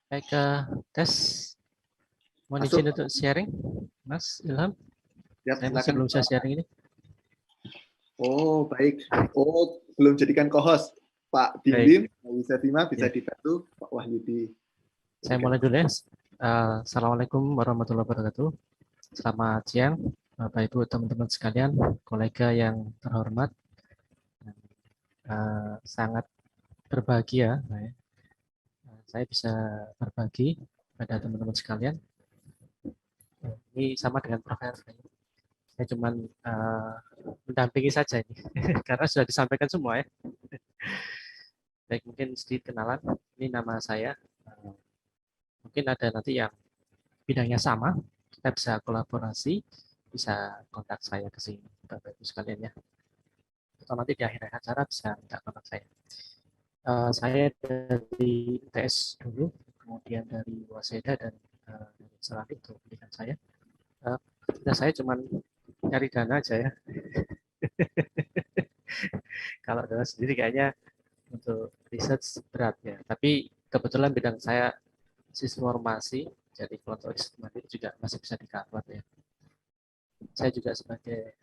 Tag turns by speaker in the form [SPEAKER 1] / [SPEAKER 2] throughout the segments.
[SPEAKER 1] Baik, tes. Mohon
[SPEAKER 2] Masuk.
[SPEAKER 1] izin untuk sharing, Mas Ilham.
[SPEAKER 2] Siap,
[SPEAKER 1] Saya masih
[SPEAKER 2] silakan.
[SPEAKER 1] belum bisa sharing ini.
[SPEAKER 2] Oh, baik. Oh, belum jadikan co-host. Pak
[SPEAKER 1] Baik,
[SPEAKER 2] Bim, bisa Bima, bisa
[SPEAKER 1] ya.
[SPEAKER 2] dibantu Pak Wahyudi.
[SPEAKER 1] Saya
[SPEAKER 2] Jadikan
[SPEAKER 1] mulai dulu ya. Assalamualaikum warahmatullahi wabarakatuh. Selamat siang, Bapak Ibu, teman-teman sekalian, kolega yang terhormat. Sangat berbahagia, saya bisa berbagi pada teman-teman sekalian. Ini sama dengan Prof. Saya cuma mendampingi saja ini, karena sudah disampaikan semua ya. Baik, mungkin sedikit kenalan. Ini nama saya. Mungkin ada nanti yang bidangnya sama, kita bisa kolaborasi, bisa kontak saya ke sini, Bapak Ibu sekalian ya. Atau nanti di akhir acara bisa minta kontak saya. Saya dari UTS dulu, kemudian dari Waseda dan dari Serang itu pendidikan saya. Saya cuma nyari dana aja ya. Kalau dana sendiri kayaknya untuk research berat ya. Tapi kebetulan bidang saya sistem informasi, jadi kalau untuk riset mandiri juga masih bisa di-cover ya. Saya juga sebagai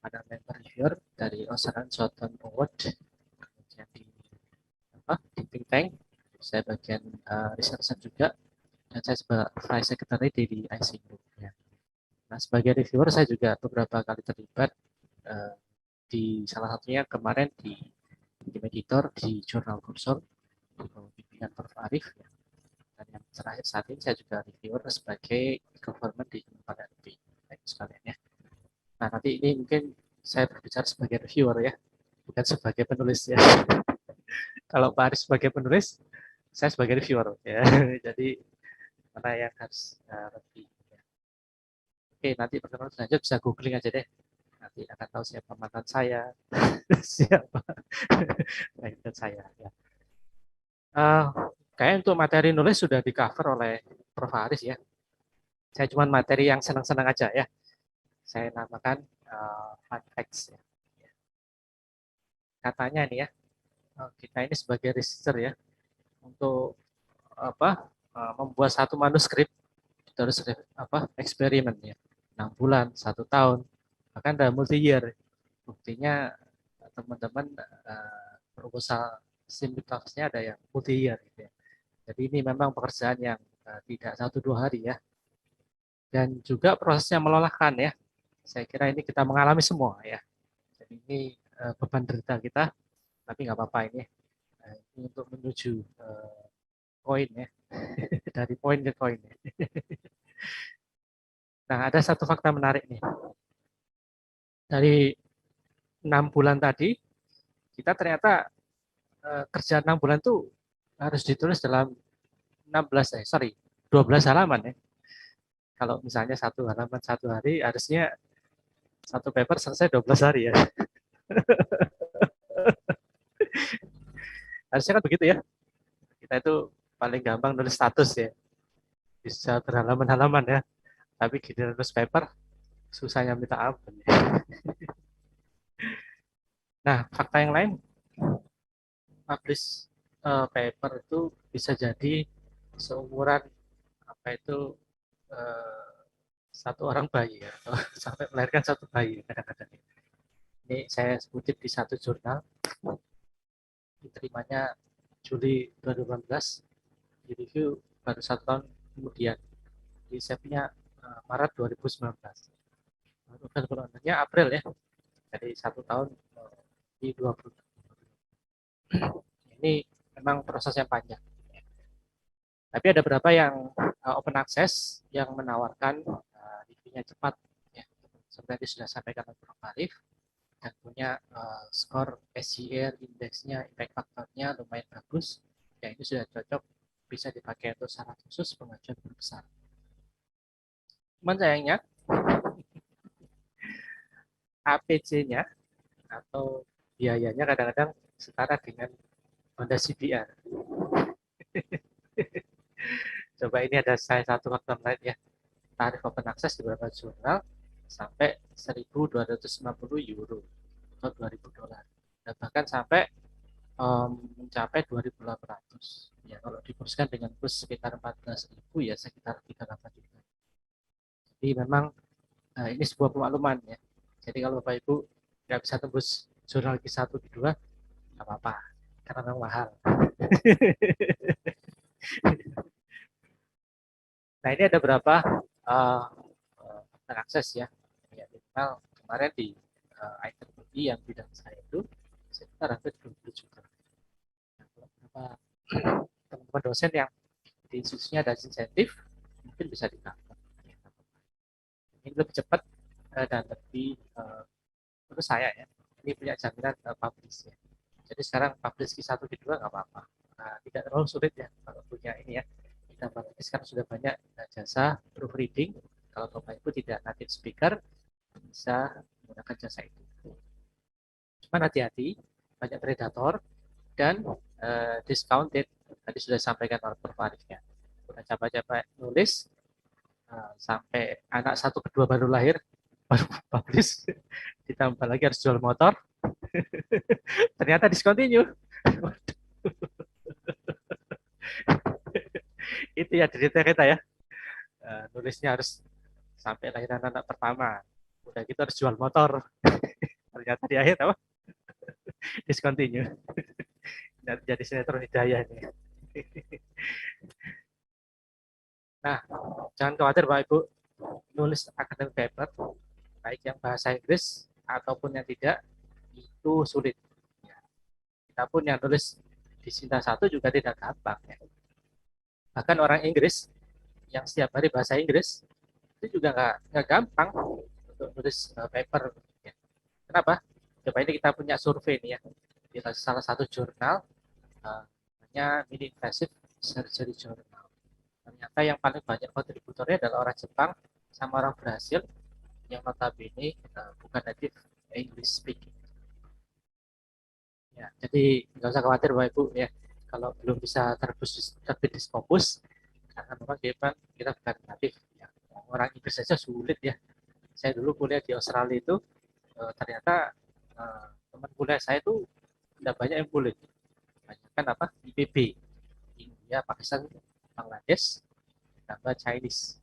[SPEAKER 1] ada member reviewer dari Australian Southern Award, kemudian di think tank, saya bagian researcher juga, dan saya sebagai vice secretary di ICU. Ya. Nah, sebagai reviewer saya juga beberapa kali terlibat di salah satunya kemarin di editor di jurnal Kursor di bimbingan Prof. Arif. Ya. Dan yang terakhir saat ini saya juga reviewer sebagai government di Kementerian LP. Sekalian ya. Nah, nanti ini mungkin saya berbicara sebagai reviewer ya, bukan sebagai penulis ya. Kalau Pak Aris sebagai penulis, saya sebagai reviewer ya. Jadi mana yang harus lebih. Ya. Oke, nanti pertemuan selanjutnya bisa googling aja deh. Nanti akan tahu siapa mantan saya, siapa mantan saya. Ya. Kayaknya untuk materi nulis sudah di cover oleh Prof. Aris ya. Saya cuma materi yang senang-senang aja ya. Saya namakan fun facts ya. Katanya nih ya, kita ini sebagai researcher ya, untuk membuat satu manuskrip terus eksperimen ya, 6 bulan, 1 tahun, bahkan ada multi year. Buktinya teman-teman proposal simultasnya ada yang multi year gitu ya. Jadi ini memang pekerjaan yang tidak 1-2 hari ya, dan juga prosesnya melelahkan ya. Saya kira ini kita mengalami semua ya. Jadi ini beban derita kita, tapi nggak apa-apa ini. Ini untuk menuju poin ya, dari poin ke poin. Nah, ada satu fakta menarik nih. Dari 6 bulan tadi, kita ternyata kerja 6 bulan tuh harus ditulis dalam 12 halaman ya. Kalau misalnya satu halaman 1 hari, harusnya satu paper selesai 12 hari ya. Harusnya kan begitu ya. Kita itu paling gampang nulis status ya. Bisa berhalaman-halaman ya. Tapi giliran nulis paper, susahnya minta ampun. Ya. Nah, fakta yang lain, publish paper itu bisa jadi seumuran apa itu uh, satu orang bayi ya, atau sampai melahirkan satu bayi kadang-kadang. Ini saya kutip di satu jurnal, diterimanya Juli 2018, di review baru 1 tahun kemudian. Di saya Maret 2019. Bulannya April ya, jadi 1 tahun di 20. Ini memang prosesnya panjang. Tapi ada beberapa yang open access yang menawarkan reviewnya cepat. Ya. Seperti sudah sampaikan oleh Prof. Arif, dan punya skor SCR, indeksnya, impact faktornya lumayan bagus. Ya, ini sudah cocok, bisa dipakai untuk syarat khusus pengajuan besar. Cuman sayangnya APC-nya atau biayanya kadang-kadang setara dengan Honda CBR. Coba ini ada saya satu faktor lain ya. Tarif open access di beberapa jurnal sampai 1.250 euro atau 2.000 dolar. Dan bahkan sampai mencapai 2.800. Ya, kalau dikurskan dengan kurs sekitar 14.000 ya sekitar 38 juta. Jadi memang ini sebuah pemakluman ya. Jadi kalau Bapak Ibu nggak bisa tembus jurnal Q1 Q2 nggak apa-apa karena memang mahal. Nah ini ada berapa akses ya. Ya minimal kemarin di IEEE yang bidang saya itu sekitar hampir 20 juta. Nah, beberapa teman-teman dosen yang di institusinya ada insentif mungkin bisa ditambah. Ini lebih cepat dan lebih menurut saya ya ini punya jaminan publish ya. Jadi sekarang publish Q1 Q2 nggak apa-apa. Nah, tidak terlalu sulit ya kalau punya ini ya. Ditambah lagi sekarang sudah banyak jasa proofreading. Kalau Bapak Ibu tidak native speaker bisa menggunakan jasa itu. Cuman hati-hati, banyak predator dan discounted. Tadi sudah disampaikan oleh Prof. Arif ya. Udah coba-coba nulis sampai anak satu kedua baru lahir baru publish, ditambah lagi harus jual motor, ternyata discontinue. Itu ya cerita kita ya. Nulisnya harus sampai lahiran anak pertama, udah gitu harus jual motor, ternyata di akhir apa discontinue. Jadi sinetron hidayah ini. Nah, jangan khawatir Bapak Ibu, nulis academic paper, baik yang bahasa Inggris ataupun yang tidak, itu sulit. Kita pun yang nulis di Sinta 1 juga tidak gampang. Ya. Bahkan orang Inggris yang setiap hari bahasa Inggris, itu juga nggak gampang untuk nulis paper. Ya. Kenapa? Coba ini kita punya survei nih ya. Di salah satu jurnal, namanya Mini Invasive Surgery Journal. Ternyata yang paling banyak kontributornya adalah orang Jepang sama orang Brasil yang notabene bukan native English speaking. Ya, jadi nggak usah khawatir Bapak Ibu ya kalau belum bisa terbit di Scopus karena memang kita bukan native. Ya. Orang Inggris saja sulit ya. Saya dulu kuliah di Australia itu ternyata teman kuliah saya itu tidak banyak yang kulit. Banyak kan apa IPB, India, Pakistan, Bangladesh, tambah Chinese.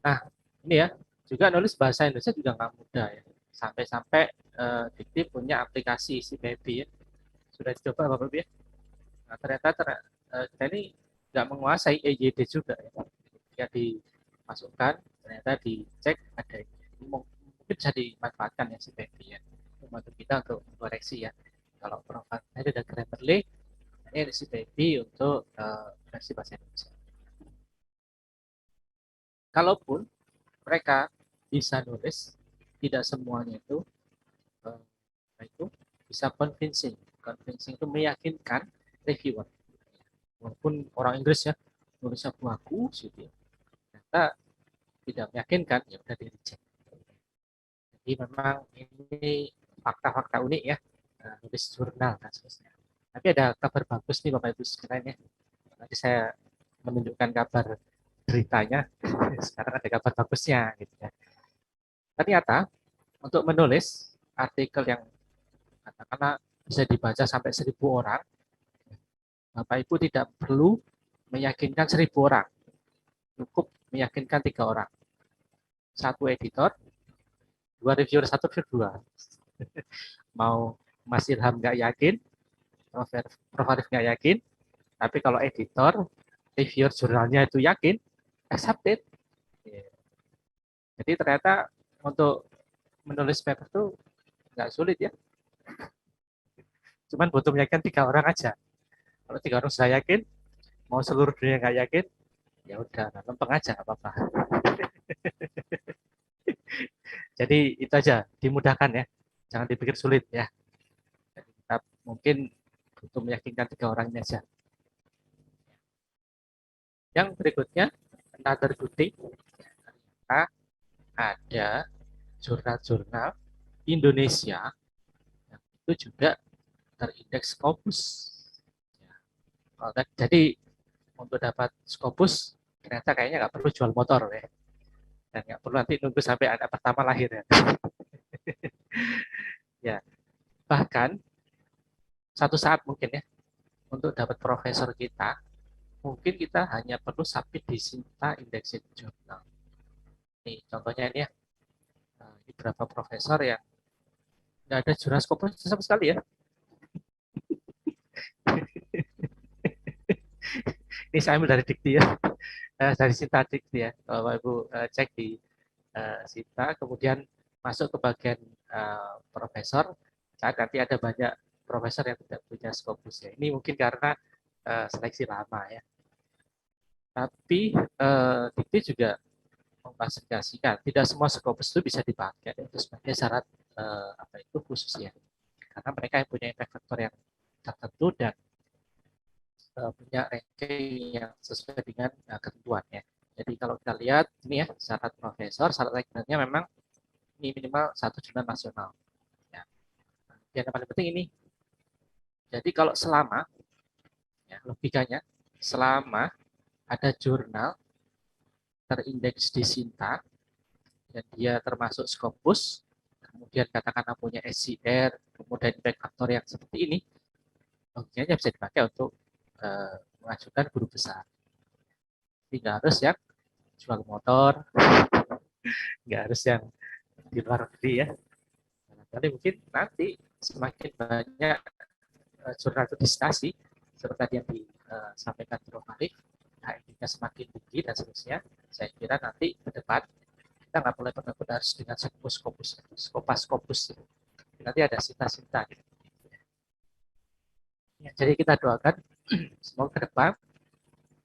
[SPEAKER 1] Nah, ini ya, juga nulis bahasa Indonesia juga nggak mudah ya. Sampai-sampai Dikti punya aplikasi si Baby ya. Sudah dicoba Bapak Ibu ya. Nah, ternyata kita ini nggak menguasai EYD juga ya. Ketika dimasukkan, ternyata dicek ada ini mungkin bisa dimanfaatkan ya si Baby ya. Membantu kita untuk koreksi ya. Kalau profilnya ada Grammarly, ini ada si Baby untuk versi bahasa Indonesia. Kalaupun mereka bisa nulis, tidak semuanya itu bisa convincing. Convincing itu meyakinkan reviewer. Walaupun orang Inggris ya nulisnya bagus gitu ya, ternyata tidak meyakinkan ya udah di reject. Jadi memang ini fakta-fakta unik ya nulis jurnal dan sebagainya. Tapi ada kabar bagus nih Bapak Ibu sekalian ya. Nanti saya menunjukkan kabar beritanya. Sekarang ada kabar bagusnya gitu ya. Ternyata untuk menulis artikel yang katakanlah bisa dibaca sampai 1.000 orang, Bapak Ibu tidak perlu meyakinkan 1.000 orang, cukup meyakinkan 3 orang. Satu editor, 2 reviewer, 1 reviewer 2. Mau Mas Ilham nggak yakin, Prof. Arif nggak yakin, tapi kalau editor, reviewer jurnalnya itu yakin, accepted. Jadi ternyata untuk menulis paper itu nggak sulit ya. Cuman butuh meyakinkan 3 orang aja. Kalau 3 orang sudah yakin, mau seluruh dunia nggak yakin, ya udah lempeng aja nggak apa-apa. Jadi itu aja, dimudahkan ya, jangan dipikir sulit ya. Jadi kita mungkin butuh meyakinkan 3 orang ini aja. Yang berikutnya, another good thing, ternyata ada jurnal-jurnal Indonesia yang itu juga terindeks Scopus. Jadi untuk dapat Scopus ternyata kayaknya nggak perlu jual motor ya, dan nggak perlu nanti nunggu sampai anak pertama lahir ya. Ya, bahkan satu saat mungkin ya untuk dapat profesor kita, mungkin kita hanya perlu submit di Sinta Indexed Journal. Nih, contohnya ini ya, ini beberapa profesor yang nggak ada jurnal Scopus sama sekali ya. Ini saya ambil dari Dikti ya, dari Sinta Dikti ya. Kalau Ibu cek di Sinta, kemudian masuk ke bagian profesor, nanti ada banyak profesor yang tidak punya Scopus ya. Ini mungkin karena seleksi lama ya. Tapi Dikti juga memfasilitasikan tidak semua Scopus itu bisa dipakai itu sebagai syarat apa itu khusus ya. Karena mereka yang punya impact factor yang tertentu dan punya ranking yang sesuai dengan ketentuannya. Jadi kalau kita lihat ini ya syarat profesor, syarat regulernya memang ini minimal 1 jurnal nasional. Ya. Yang paling penting ini. Jadi kalau selama ya, logikanya selama ada jurnal terindeks di Sinta dan dia termasuk Scopus, kemudian katakanlah punya SCR, kemudian impact factor yang seperti ini, logikanya bisa dipakai untuk mengajukan guru besar. Tidak harus yang jual motor, nggak harus yang di luar negeri ya. Jadi mungkin nanti semakin banyak jurnal disertasi seperti tadi yang disampaikan Prof. Arif, HMD-nya semakin tinggi dan seterusnya. Saya kira nanti ke depan kita nggak boleh benar-benar harus dengan Scopus. Nanti ada Sinta-Sinta. Gitu. Ya, jadi kita doakan semoga ke depan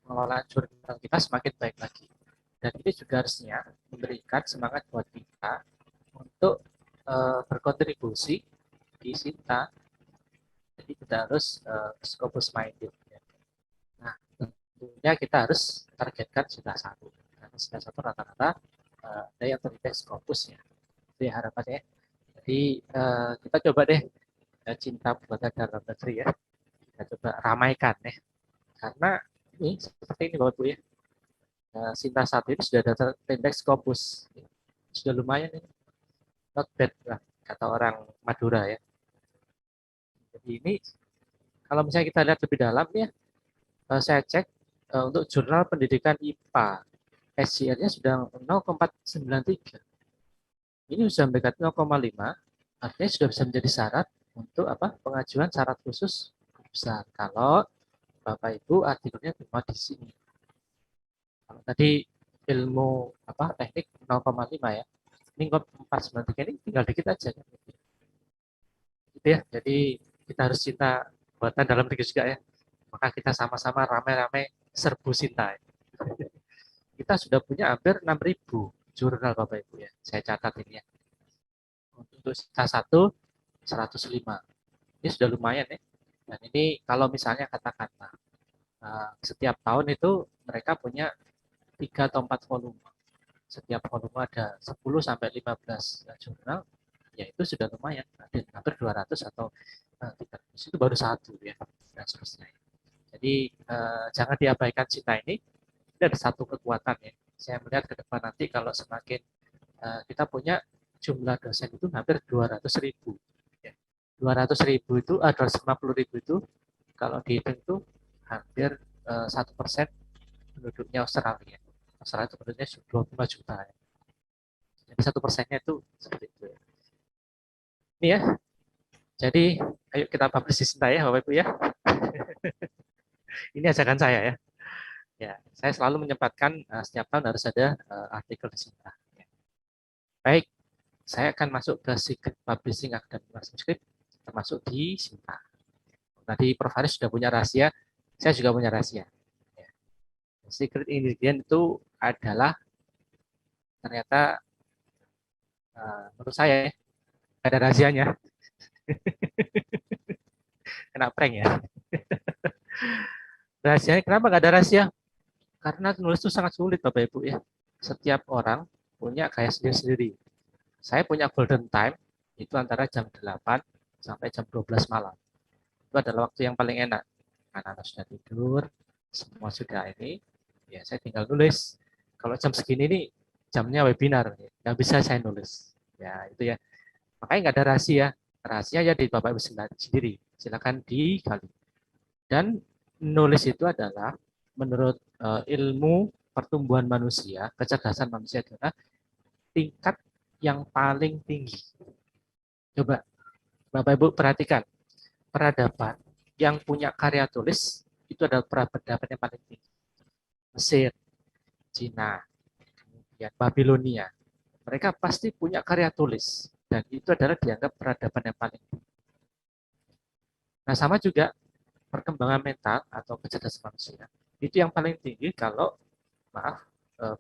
[SPEAKER 1] mengelola jurnal kita semakin baik lagi. Dan ini juga harusnya memberikan semangat buat kita untuk berkontribusi di Sinta. Jadi kita harus Scopus minded. Nah, tentunya kita harus targetkan Sinta 1. Karena Sinta 1 rata-rata ada yang terindeks Scopus ya. Itu ya harapannya. Jadi kita coba deh cinta buatan dalam negeri ya. Kita coba ramaikan ya. Karena ini seperti ini Bapak Ibu ya. Sinta 1 ini sudah ada terindeks Scopus. Sudah lumayan ini. Not bad lah, kata orang Madura ya. Jadi ini kalau misalnya kita lihat lebih dalam ya, saya cek untuk jurnal pendidikan IPA, SCR-nya sudah 0,493. Ini sudah mendekat 0,5, artinya sudah bisa menjadi syarat untuk apa? Pengajuan syarat khusus besar. Kalau Bapak Ibu artikelnya cuma di sini. Kalau tadi ilmu apa teknik 0,5 ya. Ini 493 ini tinggal dikit aja. Gitu ya. Jadi kita harus cinta buatan dalam negeri juga ya. Maka kita sama-sama ramai-ramai serbu Sinta. Kita sudah punya hampir 6.000 jurnal Bapak Ibu ya. Saya catat ini ya. Untuk Sinta 1, 105. Ini sudah lumayan ya. Dan ini kalau misalnya katakanlah setiap tahun itu mereka punya 3 atau 4 volume. Setiap volume ada 10 sampai 15 jurnal, ya itu sudah lumayan. Hampir 200 atau 300 itu baru satu ya. Dan seterusnya. Jadi jangan diabaikan Sinta ini. Ini ada satu kekuatan ya. Saya melihat ke depan nanti kalau semakin kita punya jumlah dosen itu hampir 200.000. Ya. 200.000 itu, 250.000 itu kalau dihitung itu hampir 1% penduduknya Australia. Australia itu penduduknya 25 juta. Ya. Jadi 1%-nya itu seperti itu. Ini ya. Jadi ayo kita publish di Sinta ya Bapak Ibu ya. Ini ajakan saya ya. Ya, saya selalu menyempatkan setiap tahun harus ada artikel di Sinta. Ya. Baik, saya akan masuk ke Secret Publishing Academic Manuscript termasuk di Sinta. Tadi Prof. Haris sudah punya rahasia, saya juga punya rahasia. Ya. Secret ingredient itu adalah ternyata menurut saya ya, ada rahasianya. Kena prank ya. Rahasianya kenapa nggak ada rahasia? Karena nulis itu sangat sulit Bapak Ibu ya. Setiap orang punya gaya sendiri-sendiri. Saya punya golden time itu antara jam 8 sampai jam 12 malam. Itu adalah waktu yang paling enak. Anak-anak sudah tidur, semua sudah ini, ya saya tinggal nulis. Kalau jam segini ini jamnya webinar, nggak bisa saya nulis. Ya itu ya. Makanya nggak ada rahasia. Rahasia ya di Bapak Ibu sendiri. Silakan digali. Dan nulis itu adalah menurut ilmu pertumbuhan manusia, kecerdasan manusia adalah tingkat yang paling tinggi. Coba Bapak Ibu perhatikan, peradaban yang punya karya tulis itu adalah peradaban yang paling tinggi. Mesir, Cina, kemudian Babilonia. Mereka pasti punya karya tulis dan itu adalah dianggap peradaban yang paling tinggi. Nah, sama juga perkembangan mental atau kecerdasan manusia. Itu yang paling tinggi kalau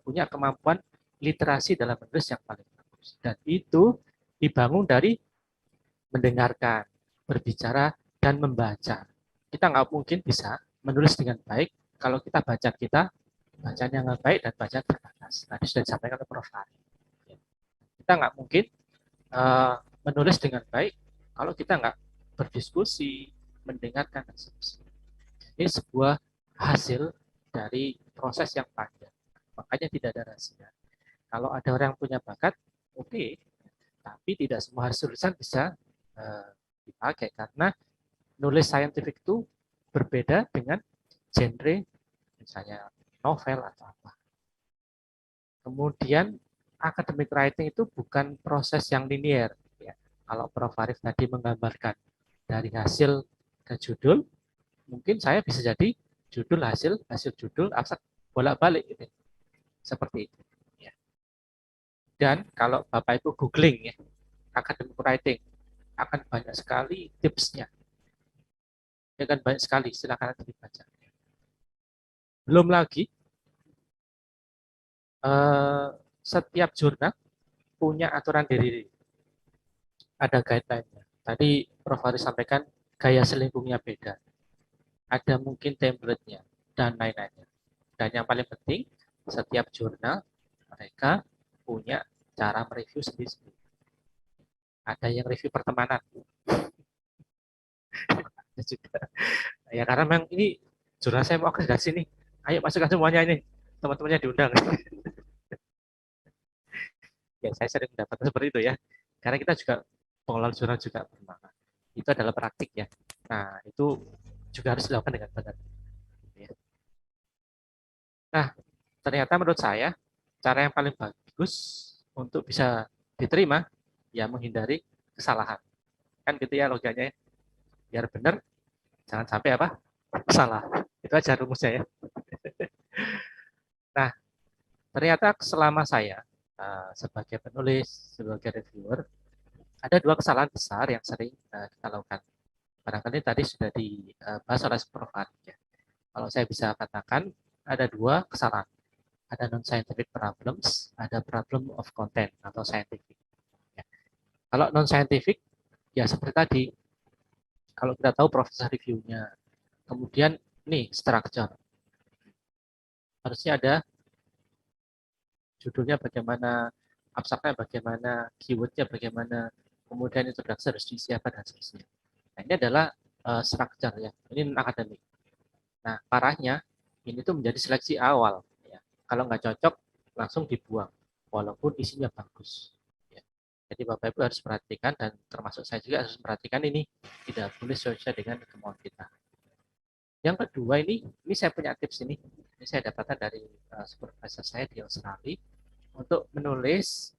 [SPEAKER 1] punya kemampuan literasi dalam menulis yang paling bagus. Dan itu dibangun dari mendengarkan, berbicara, dan membaca. Kita nggak mungkin bisa menulis dengan baik kalau kita bacaan yang nggak baik dan bacaan terbatas. Tadi sudah disampaikan oleh Prof. Ari. Kita nggak mungkin menulis dengan baik kalau kita nggak berdiskusi, mendengarkan, dan seterusnya. Ini sebuah hasil dari proses yang panjang. Makanya tidak ada rahasia. Kalau ada orang yang punya bakat, oke. Tapi tidak semua hasil tulisan bisa dipakai karena nulis saintifik itu berbeda dengan genre misalnya novel atau apa. Kemudian academic writing itu bukan proses yang linier. Ya. Kalau Prof. Arif tadi menggambarkan dari hasil ke judul, mungkin saya bisa jadi judul hasil judul abstrak bolak-balik gitu. Seperti itu. Ya. Dan kalau Bapak Ibu googling ya, academic writing akan banyak sekali tipsnya. Ya kan banyak sekali, silakan nanti dibaca. Belum lagi setiap jurnal punya aturan diri, ada guideline-nya. Tadi Prof. Haris sampaikan gaya selingkuhnya beda, ada mungkin template-nya dan lain-lainnya. Dan yang paling penting, setiap jurnal mereka punya cara mereview sendiri-sendiri. Ada yang review pertemanan, ada juga. Ya karena memang ini jurnal saya mau akreditasi nih, ayo masukkan semuanya ini, teman-temannya diundang. Ya saya sering mendapatkan seperti itu ya, karena kita juga pengelola jurnal juga bermakna. Itu adalah praktik ya. Nah itu juga harus dilakukan dengan benar. Nah ternyata menurut saya cara yang paling bagus untuk bisa diterima ya menghindari kesalahan. Kan gitu ya logikanya ya. Biar benar, jangan sampai apa? Salah. Itu aja rumusnya ya. Nah, ternyata selama saya sebagai penulis, sebagai reviewer, ada dua kesalahan besar yang sering kita lakukan. Barangkali tadi sudah dibahas oleh Prof. Ari, ya. Kalau saya bisa katakan, ada dua kesalahan. Ada non-scientific problems, ada problem of content atau scientific. Ya. Kalau non-scientific, ya seperti tadi, kalau kita tahu proses reviewnya, kemudian nih structure, harusnya ada judulnya bagaimana, abstraknya bagaimana, keywordnya bagaimana, kemudian introduksi harus diisi apa dan seterusnya. Nah, ini adalah structure ya, ini non akademik. Nah, parahnya ini tuh menjadi seleksi awal. Ya. Kalau nggak cocok, langsung dibuang, walaupun isinya bagus. Ya. Jadi Bapak Ibu harus perhatikan dan termasuk saya juga harus perhatikan ini tidak boleh sesuai dengan kemauan kita. Yang kedua ini saya punya tips ini saya dapatkan dari supervisor saya di Australia untuk menulis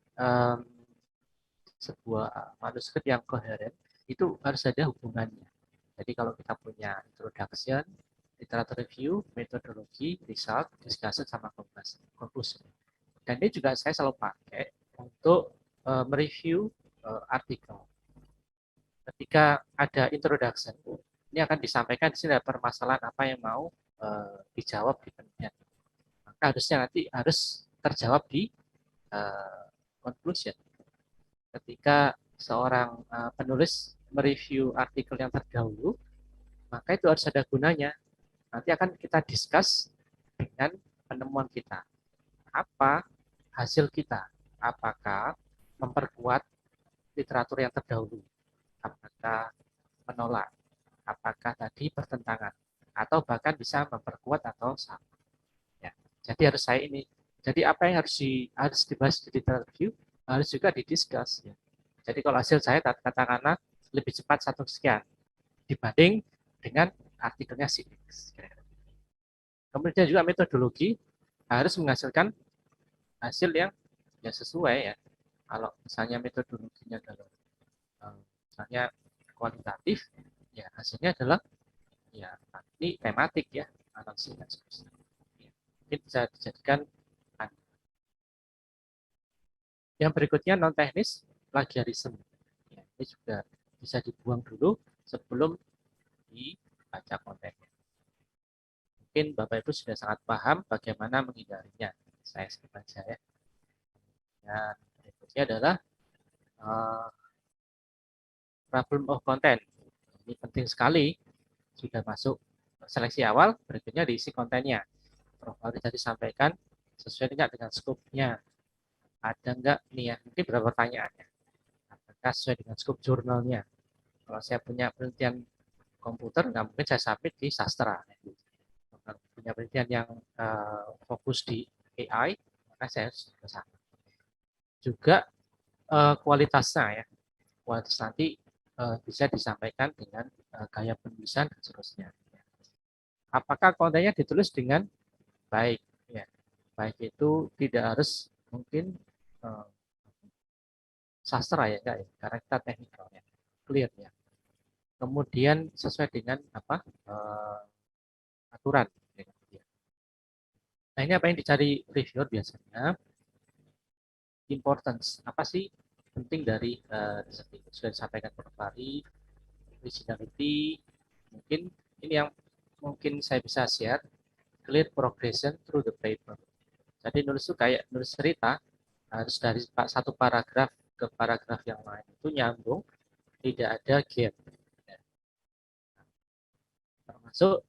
[SPEAKER 1] sebuah manuskrip yang koheren itu harus ada hubungannya. Jadi kalau kita punya introduction, literature review, metodologi, result, discussion, sama conclusion. Dan ini juga saya selalu pakai untuk mereview artikel. Ketika ada introduction, ini akan disampaikan di sini ada permasalahan apa yang mau dijawab di penelitian. Maka harusnya nanti harus terjawab di conclusion. Ketika seorang penulis mereview artikel yang terdahulu, maka itu harus ada gunanya. Nanti akan kita discuss dengan penemuan kita. Apa hasil kita? Apakah memperkuat literatur yang terdahulu? Apakah menolak? Apakah tadi bertentangan? Atau bahkan bisa memperkuat atau sama. Ya. Jadi harus saya ini. Jadi apa yang harus dibahas di literature review harus juga didiskus. Ya. Jadi kalau hasil saya katakanlah lebih cepat 1 sekian dibanding dengan artikelnya CX. Kemudian juga metodologi harus menghasilkan hasil yang ya sesuai ya. Kalau misalnya metodologinya adalah misalnya kualitatif, ya hasilnya adalah ya ini tematik ya, analisis dan seterusnya. Mungkin bisa dijadikan. Yang berikutnya non teknis, plagiarisme. Ya, ini juga bisa dibuang dulu sebelum dibaca kontennya. Mungkin Bapak Ibu sudah sangat paham bagaimana menghindarinya. Saya skip aja ya. Dan berikutnya adalah problem of content. Ini penting sekali. Sudah masuk seleksi awal, berikutnya diisi kontennya. Prof. Ari tadi sampaikan sesuai dengan skopnya. Ada enggak nih ya, mungkin berapa pertanyaannya. Apakah sesuai dengan skop jurnalnya? Kalau saya punya penelitian komputer, nggak mungkin saya submit di sastra. Kalau punya penelitian yang fokus di AI, maka saya harus sama. Juga kualitasnya ya, kualitas nanti bisa disampaikan dengan gaya penulisan dan seterusnya. Apakah kontennya ditulis dengan baik? Ya, baik itu tidak harus mungkin sastra ya, enggak ya, karena kita teknikal ya, clear ya. Kemudian sesuai dengan apa aturan. Nah ini apa yang dicari reviewer biasanya? Importance. Apa sih penting dari riset itu? Sudah disampaikan Prof. Ari, originality. Mungkin ini yang mungkin saya bisa share. Clear progression through the paper. Jadi nulis itu kayak nulis cerita, harus dari satu paragraf ke paragraf yang lain itu nyambung, tidak ada gap. Termasuk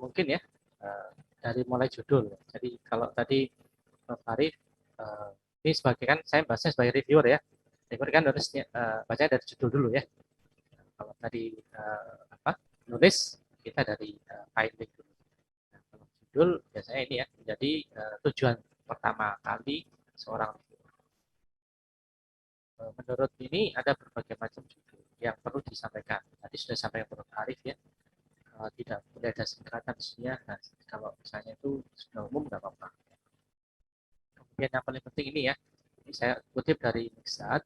[SPEAKER 1] mungkin ya dari mulai judul. Jadi kalau tadi Prof. Arif ini sebagai kan saya bahasnya sebagai reviewer ya. Reviewer kan harus bacanya dari judul dulu ya. Kalau tadi nulis kita dari finding dulu. Nah, kalau judul biasanya ini ya menjadi tujuan pertama kali seorang reviewer. Menurut ini ada berbagai macam judul yang perlu disampaikan. Tadi sudah sampaikan Prof. Arif ya. Tidak boleh ada singkatan isinya. Nah, kalau misalnya itu sudah umum nggak apa-apa. Kemudian yang paling penting ini ya, ini saya kutip dari Mixat,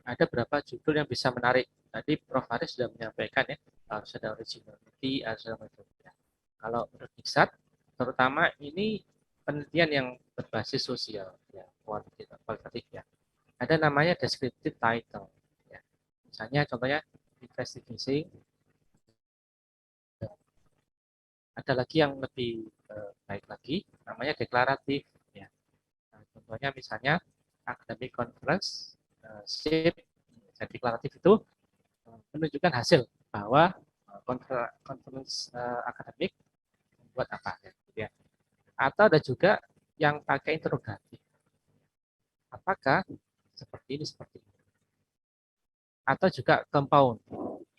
[SPEAKER 1] ada berapa judul yang bisa menarik. Tadi Prof. Aris sudah menyampaikan ya, harus ada originality, harus ada metode. Kalau menurut Mixat, terutama ini penelitian yang berbasis sosial, ya, kualitatif ya. Ada namanya descriptive title. Ya. Misalnya contohnya investigation. Ada lagi yang lebih baik lagi, namanya deklaratif. Ya. Nah, contohnya misalnya academic conference, SIP, deklaratif itu menunjukkan hasil bahwa conference akademik membuat apa. Ya. Atau ada juga yang pakai interrogatif. Apakah seperti ini, seperti ini. Atau juga compound.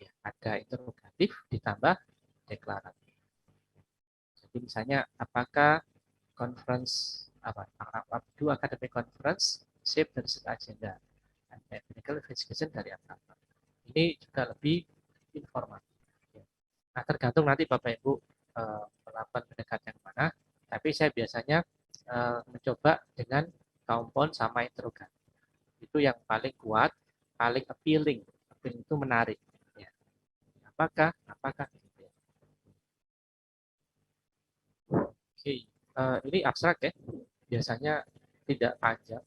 [SPEAKER 1] Ya, ada interrogatif ditambah deklaratif. Jadi misalnya apakah conference do academic conference shape the research agenda and medical investigation dari apa? Ini juga lebih informatif. Nah tergantung nanti Bapak Ibu melakukan pendekatan yang mana. Tapi saya biasanya mencoba dengan compound sama interrogatif. Itu yang paling kuat, paling appealing. Appealing itu menarik. Ya. Apakah? Oke, ini abstrak ya. Biasanya tidak panjang,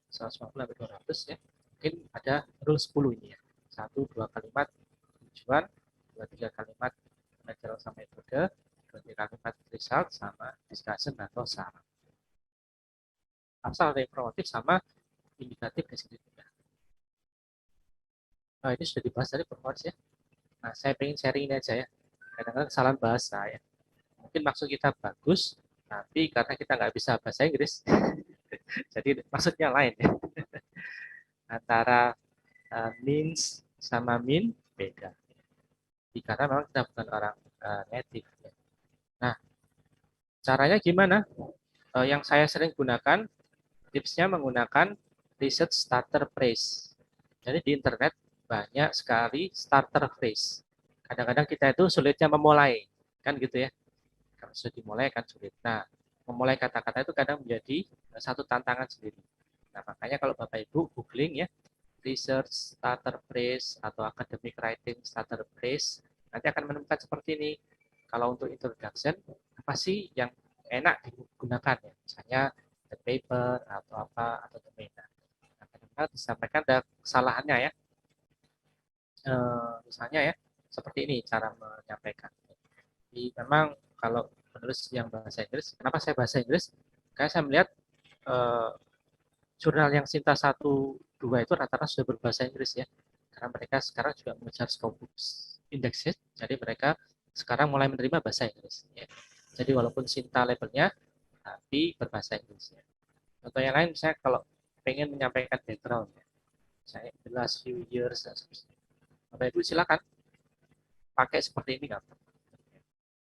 [SPEAKER 1] 150 sampai 200 ya. Mungkin ada rule 10 ini ya. 1, 2 kalimat tujuan, 2, 3 kalimat pelajaran sama metode, 2, 3 kalimat result sama discussion atau saran. Asal ada informatif sama indikatif deskriptif. Nah, ini sudah dibahas dari performance ya. Nah, saya pengen sharing ini aja ya. Kadang-kadang kesalahan bahasa ya. Mungkin maksud kita bagus, tapi karena kita nggak bisa bahasa Inggris, jadi maksudnya lain ya. Antara means sama mean beda. Karena memang kita bukan orang native. Ya. Nah, caranya gimana? Yang saya sering gunakan, tipsnya menggunakan research starter phrase. Jadi di internet banyak sekali starter phrase. kadang-kadang kita itu sulitnya memulai, kan gitu ya. Kalau sudah dimulai kan sulit. Nah, memulai kata-kata itu kadang menjadi satu tantangan sendiri. Nah, makanya kalau Bapak Ibu googling ya, research starter phrase atau academic writing starter phrase, nanti akan menemukan seperti ini. Kalau untuk introduction, apa sih yang enak digunakan ya? Misalnya the paper atau apa atau the main. Nah, kadang-kadang disampaikan ada kesalahannya ya. Misalnya ya, seperti ini cara menyampaikan. Jadi memang kalau penulis yang bahasa Inggris, kenapa saya bahasa Inggris? Karena saya melihat eh, jurnal yang Sinta 1, 2 itu rata-rata sudah berbahasa Inggris ya. Karena mereka sekarang juga mengejar Scopus Index, jadi mereka sekarang mulai menerima bahasa Inggris. Ya. Jadi walaupun Sinta labelnya, tapi berbahasa Inggris. Ya. Contoh yang lain, misalnya kalau pengen menyampaikan background, ya. Saya the last few years, dan sebagainya. Bapak Ibu silakan pakai seperti ini.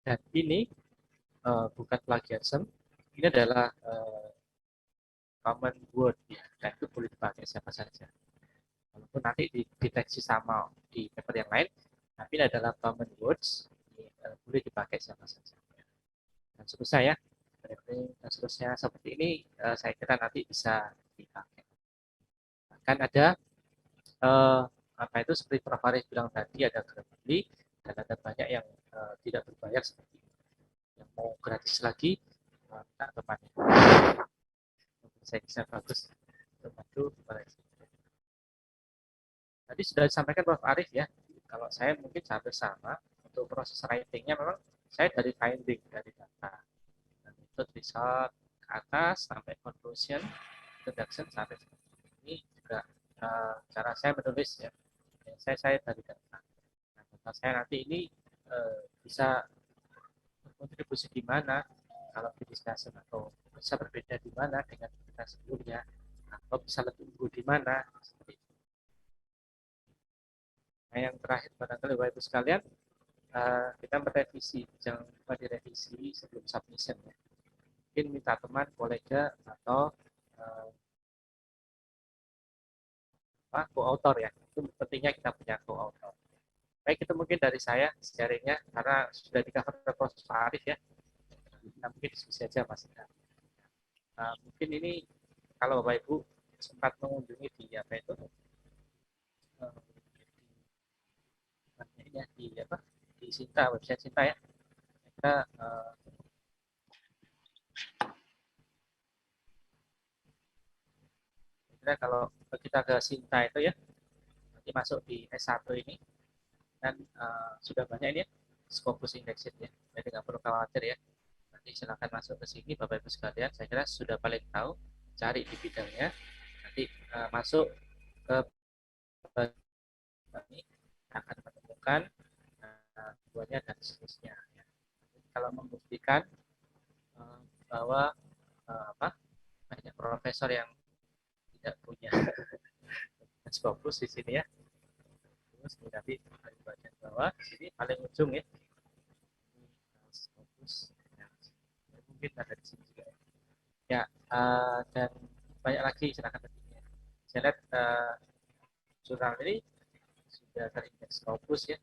[SPEAKER 1] Dan ini bukan plagiarism, ini adalah common word ya, dan itu boleh dipakai siapa saja. Walaupun nanti dideteksi sama di paper yang lain, tapi ini adalah common words, ini, boleh dipakai siapa saja. Dan seterusnya ya, dan seterusnya seperti ini, saya kira nanti bisa dipakai. Bahkan ada apa itu seperti Prof. Faris bilang tadi, ada Grammarly dan ada banyak yang tidak berbayar seperti ini. Yang mau gratis lagi, minta temannya. Saya bisa bagus membantu. Tadi sudah disampaikan Prof. Arif ya, kalau saya mungkin hampir sama, untuk proses writing-nya memang saya dari finding, dari data. Dan itu result ke atas, sampai conclusion, introduction, sampai ini juga cara saya menulis ya. Saya dari data. Nah, data saya nanti ini bisa berkontribusi di mana, kalau di discussion, atau bisa berbeda di mana dengan kita sebelumnya, atau bisa lebih unggul di mana, seperti itu. Nah, yang terakhir barangkali Bapak Ibu sekalian, kita merevisi, jangan lupa direvisi sebelum submission ya. Mungkin minta teman, kolega, atau co-author ya. Itu pentingnya kita punya co-author. Baik, itu mungkin dari saya sharingnya, karena sudah di cover proses Pak Arif ya. Nah, mungkin diskusi aja Mas. Mungkin ini kalau Bapak Ibu sempat mengunjungi di apa itu, di Sinta, website Sinta ya. Kita kalau kita ke Sinta itu ya, nanti masuk di S1 ini, dan sudah banyak ini ya, Scopus Indexed ya, jadi nggak perlu khawatir ya. Nanti silakan masuk ke sini Bapak Ibu sekalian, saya kira sudah paling tahu, cari di bidangnya, nanti masuk ke ini akan menemukan tujuannya dan seterusnya. Ya. Kalau membuktikan bahwa banyak profesor yang tidak punya Scopus di sini ya. Terus nanti di bagian bawah sini paling ujung ya. Scopus. Ya. Mungkin ada di sini juga. Ya, dan banyak lagi silakan bertanya. Saya lihat jurnal ini sudah terindeks Scopus ya,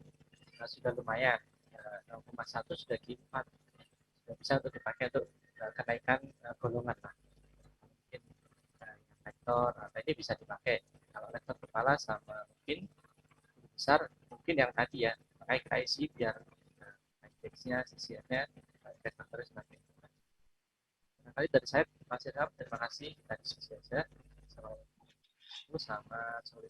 [SPEAKER 1] sudah lumayan. 0,1 sudah G4, sudah bisa untuk dipakai untuk kenaikan golongan lah. Mungkin lektor, atau ini bisa dipakai kalau lektor kepala sama mungkin besar, mungkin yang tadi ya, pakai KIC biar indeksnya, CCR-nya, terus semakin. Nah, kali dari saya, Mas Irham, terima kasih. Kita diskusi aja. Assalamualaikum, sama sore.